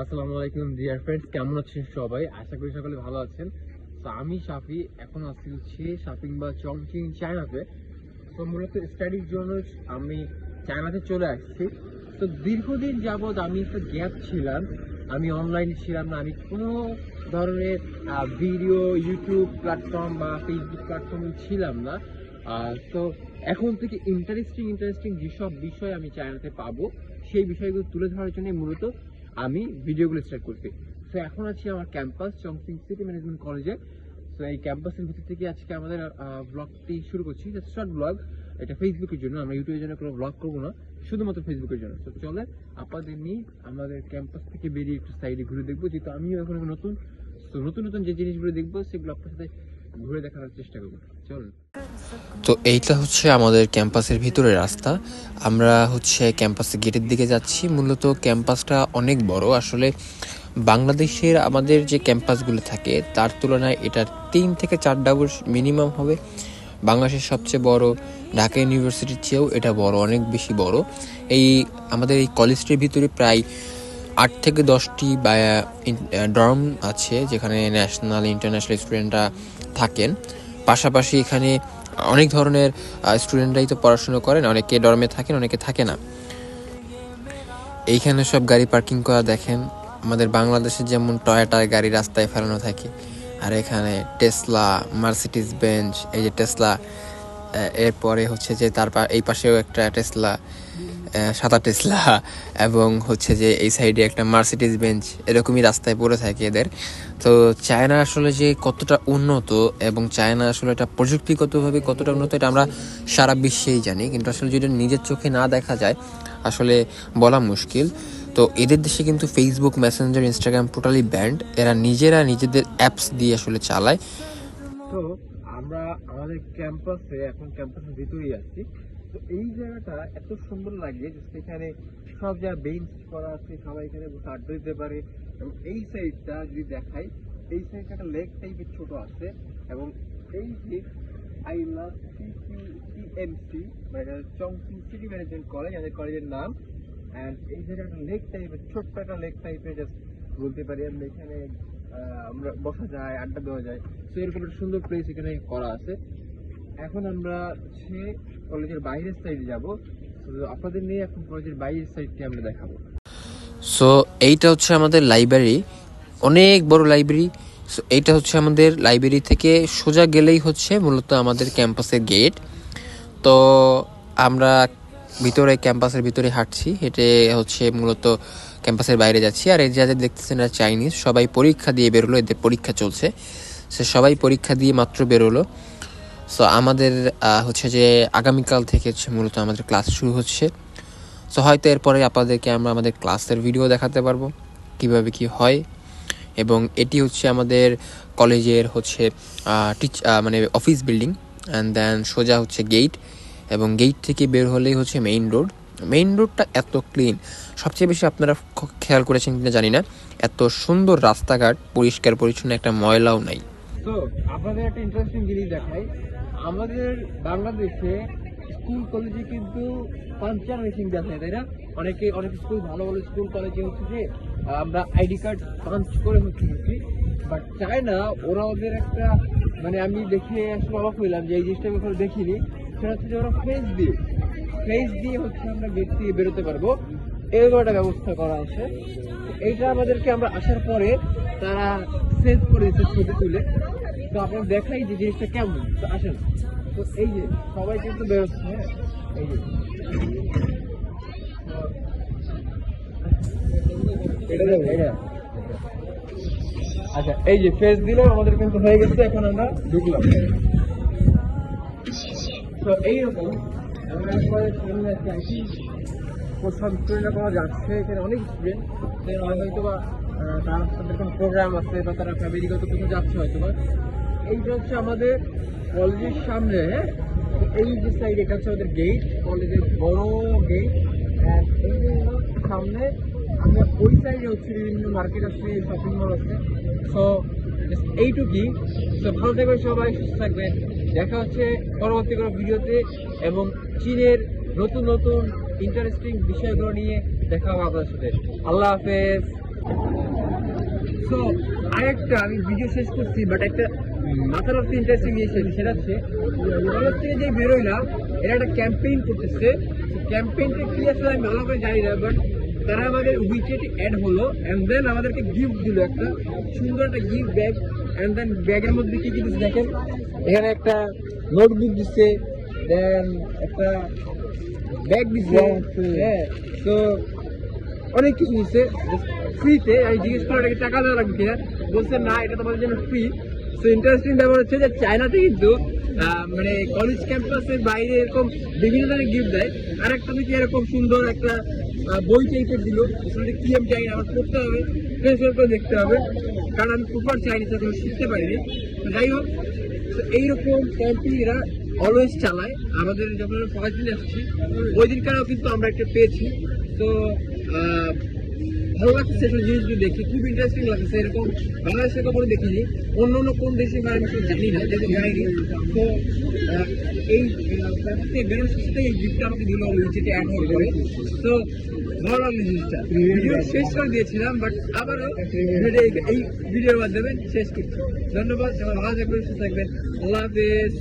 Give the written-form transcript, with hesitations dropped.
আসসালামু আলাইকুম dear friends, কেমন আছেন সবাই? আশা করি সকলে ভালো আছেন। তো আমি শাফি, এখন আছি হচ্ছে শাপিং বা চংচিং চায়নাতে। তো মূলত স্টাডির জন্য আমি চায়নাতে চলে আসছি। তো দীর্ঘদিন যাবৎ আমি একটা গ্যাপ ছিলাম, আমি অনলাইনে ছিলাম না, আমি কোনো ধরনের ভিডিও ইউটিউব প্ল্যাটফর্ম বা ফেসবুক প্ল্যাটফর্মে ছিলাম না। তো এখন থেকে ইন্টারেস্টিং যেসব বিষয় আমি চায়নাতে পাবো সেই বিষয়গুলো তুলে ধরার জন্য মূলত আমি ভিডিওগুলো স্টার্ট করছি। তো এখন আছি আমার ক্যাম্পাস চংচিং সিটি ম্যানেজমেন্ট কলেজে। তো এই ক্যাম্পাসের ভিতর থেকে আজকে আমাদের ব্লগটি শুরু করছি, শর্ট ব্লগ। এটা ফেসবুকের জন্য, আমরা ইউটিউবের জন্য কোনো ব্লগ করবো না, শুধুমাত্র ফেসবুকের জন্য। তো চলে আপনাদের নিয়ে আমাদের ক্যাম্পাস থেকে বেরিয়ে একটু সাইডে ঘুরে দেখবো, যেহেতু আমিও এখন নতুন। তো নতুন যে জিনিসগুলো দেখবো সেগুলো আপনার সাথে ঘুরে দেখার চেষ্টা করবো। চলুন। তো এইটা হচ্ছে আমাদের ক্যাম্পাসের ভিতরের রাস্তা। আমরা হচ্ছে ক্যাম্পাসের গেটের দিকে যাচ্ছি। মূলত ক্যাম্পাসটা অনেক বড়। আসলে বাংলাদেশের আমাদের যে ক্যাম্পাসগুলো থাকে তার তুলনায় এটা 3 থেকে 4 ডাবল মিনিমাম হবে। বাংলাদেশের সবচেয়ে বড় ঢাকা ইউনিভার্সিটির চেয়েও এটা বড়, অনেক বেশি বড়। আমাদের এই কলেজটির ভিতরে প্রায় 8 থেকে 10টি ডর্ম আছে, যেখানে ন্যাশনাল ইন্টারন্যাশনাল স্টুডেন্টরা থাকেন। পাশাপাশি এখানে অনেক ধরনের স্টুডেন্টরাই তো পড়াশোনা করেন, অনেকে ডর্মে থাকেন, অনেকে থাকে না। এইখানে সব গাড়ি পার্কিং করা দেখেন। আমাদের বাংলাদেশে যেমন টয়োটার গাড়ি রাস্তায় ফেলানো থাকে, আর এখানে টেসলা, মার্সিডিজ বেঞ্জ, এই যে টেসলা, এরপরে হচ্ছে যে এই পাশেও একটা টেসলা, সাদা টেসলা, এবং হচ্ছে যে এই সাইডে একটা মার্সিডিজ বেঞ্চ, এরকমই রাস্তায় পড়ে থাকে এদের। তো চায়না আসলে যে কতটা উন্নত, এবং চায়না আসলে এটা প্রযুক্তিগতভাবে কতটা উন্নত, এটা আমরা সারা বিশ্বেই জানি, কিন্তু আসলে যদি নিজের চোখে না দেখা যায় আসলে বলা মুশকিল। তো এদের দেশে কিন্তু Facebook, Messenger, Instagram totally band. এরা নিজেদের অ্যাপস দিয়ে আসলে চালায়। তো আমরা আমাদের ক্যাম্পাসের ভিতরেই আছি। তো এই জায়গাটা এত সুন্দর লাগে যে সেখানে সব জায়গায় বেঞ্চ করা আছে, সবাই এখানে বসে আড্ডা দিতে পারে। এবং এই সাইডটা যদি দেখাই, এই সাইডটা একটা লেক টাইপের ছোট আছে। এবং এই যে আই লাভ সিকিউটিএমসি, মানে চংচিং সিটি ম্যানেজমেন্ট কলেজ, আমাদের কলেজের নাম। অ্যান্ড এই জায়গাটা একটা লেক টাইপের, ছোট্ট একটা লেক টাইপের জাস্ট বলতে পারি আমরা। এখানে আমরা বসা যায়, আড্ডা দেওয়া যায়। তো এরকম একটা সুন্দর প্লেস এখানে করা আছে। এখন আমরা হচ্ছে কলেজের বাইরের সাইডে যাব। আপনাদের নিয়ে এখন কলেজের বাইরের সাইডকে আমরা দেখাবো। সো এইটা হচ্ছে আমাদের লাইব্রেরি, অনেক বড় লাইব্রেরি। সো এইটা হচ্ছে আমাদের লাইব্রেরি থেকে সোজা গেলেই হচ্ছে মূলত আমাদের ক্যাম্পাসের গেট। তো আমরা ক্যাম্পাসের ভিতরে হাঁটছি, হেঁটে হচ্ছে মূলত ক্যাম্পাসের বাইরে যাচ্ছি। আর এই যাদের দেখতেছেন এরা চাইনিজ, সবাই পরীক্ষা দিয়ে বেরোলো, এদের পরীক্ষা চলছে। সে সবাই পরীক্ষা দিয়ে মাত্র বেরোলো। সো আমাদের হচ্ছে যে আগামীকাল থেকে হচ্ছে মূলত আমাদের ক্লাস শুরু হচ্ছে। সো হয়তো এরপরে আপনাদেরকে আমরা আমাদের ক্লাসের ভিডিও দেখাতে পারবো কিভাবে কি হয়। এবং এটি হচ্ছে আমাদের কলেজের হচ্ছে মানে অফিস বিল্ডিং। অ্যান্ড দেন সোজা হচ্ছে গেট, এবং গেট থেকে বের হলেই হচ্ছে মেইন রোডটা এত ক্লিন। সবচেয়ে বেশি আপনারা খেয়াল করেছেন কিনা জানি না, এত সুন্দর রাস্তাঘাট, পরিষ্কার পরিচ্ছন্ন, একটা ময়লাও নাই। তো আপনাদের একটা ইন্টারেস্টিং জিনিস দেখাই। আমাদের বাংলাদেশে স্কুল কলেজে কিন্তু পাঞ্চার মেশিন দেখা যায়, তাই না? অনেক স্কুল, ভালো স্কুল কলেজে হচ্ছে যে আমরা আইডি কার্ড পাঞ্চ করে হচ্ছে। বাট চায়না, ওরা ওদের একটা, মানে আমি দেখে আসলে অবাক হইলাম যে এই জিনিসটা আমি কখনো দেখিনি। সেটা হচ্ছে যে ওরা ফেস দিয়ে হচ্ছে আমরা গেট থেকে বেরোতে পারবো, এরকম একটা ব্যবস্থা করা আছে। এইটা আমাদেরকে আমরা আসার পরে তারা সেভ করে দিচ্ছে ছবি তুলে। তো আপনার দেখাই যে জিনিসটা কেমন। তো আসেন। তো এই যে সবাই কিন্তু বেরোচ্ছে, হ্যাঁ, এই যে এটা আচ্ছা, এই যে ফেস দিলাম, আমাদের কিন্তু হয়ে গেছে। এখন আমরা ঢুকলাম। তো এইরকম আমরা সামনে আছি, সব স্টুডেন্টরা পাওয়া যাচ্ছে। এখানে অনেক স্টুডেন্ট, হয়তো বা তাদের কোনো প্রোগ্রাম আছে বা তারা ফ্যামিলিগত কোথাও যাচ্ছে হয়তো বা। এইটা হচ্ছে আমাদের কলেজের সামনে, হ্যাঁ। এই যে সাইড, এটা হচ্ছে আমাদের গেট, কলেজের বড় গেট। এই যে সামনে আমরা ওই সাইডে হচ্ছে বিভিন্ন মার্কেট আছে, শপিং মল আছে। সো এইটুকুই। তো ভালো থাকবেন সবাই, সুস্থ থাকবেন। দেখা হচ্ছে পরবর্তী কোনো ভিডিওতে, এবং চীনের নতুন ইন্টারেস্টিং বিষয়গুলো নিয়ে দেখা হবে আপনাদের সাথে। আল্লাহ হাফেজ। সো আরেকটা আমি ভিডিও শেষ করছি বাট একটা মাথার মধ্যে ইন্টারেস্টিং জিনিস আছে, সেটা হচ্ছে কলেজ থেকে যে বেরোইলাম এরা একটা ক্যাম্পেইন করতেছে। ক্যাম্পেইনটা কি আসলে আমি ভালো করে জানি না, বাট তারা আমাদের উইকেটে অ্যাড হলো অ্যান্ড দেন আমাদেরকে গিফট দিল একটা সুন্দর একটা গিফট ব্যাগ। অ্যান্ড দেন ব্যাগের মধ্যে কি কি দিচ্ছে দেখেন, এখানে একটা নোটবুক দিচ্ছে, দেন একটা ব্যাগ দিচ্ছে, হ্যাঁ। তো অনেক কিছু দিচ্ছে ফ্রিতে। আমি জিজ্ঞেস করে এটাকে টাকা দেওয়া লাগবে কিনা, বলছে না এটা তোমাদের জন্য ফ্রি। তো ইন্টারেস্টিং ব্যাপার হচ্ছে যে চায়নাতে কিন্তু মানে কলেজ ক্যাম্পাসের বাইরে এরকম বিভিন্ন ধরনের গিফট দেয়। আর একটা থেকে এরকম সুন্দর একটা বই টাইপের দিল, আসলে কি আমি চাই আমার পড়তে হবে, ট্রান্সফার করে দেখতে হবে, কারণ আমি প্রপার চাইনিজ এখন শিখতে পারিনি। তো যাই হোক, তো এইরকম ক্যাম্পেইন এরা অলওয়েজ চালায়। আমাদের যখন ফার্স্ট দিন আসছি ওই দিনকারও কিন্তু আমরা একটা পেয়েছি। তো ভালো লাগছে সেসব জিনিসগুলো দেখে, খুব ইন্টারেস্টিং লাগছে। এরকম বাংলাদেশে কখনো দেখিনি, অন্য অন্য কোন দেশে আমি সেটা জানি না, যেহেতু যাইনি। তো এই বেরোনোর সাথে এই গিফটটা আমাকে দিল যেটা অ্যাড করে। তো ভালো লাগলো জিনিসটা। ভিডিও শেষ করে দিয়েছিলাম বাট আবারও এই ভিডিওর মাধ্যমে শেষ করছি। ধন্যবাদ, সবাই ভালো থাকবেন, সুস্থ থাকবেন, আল্লাহ হাফেজ।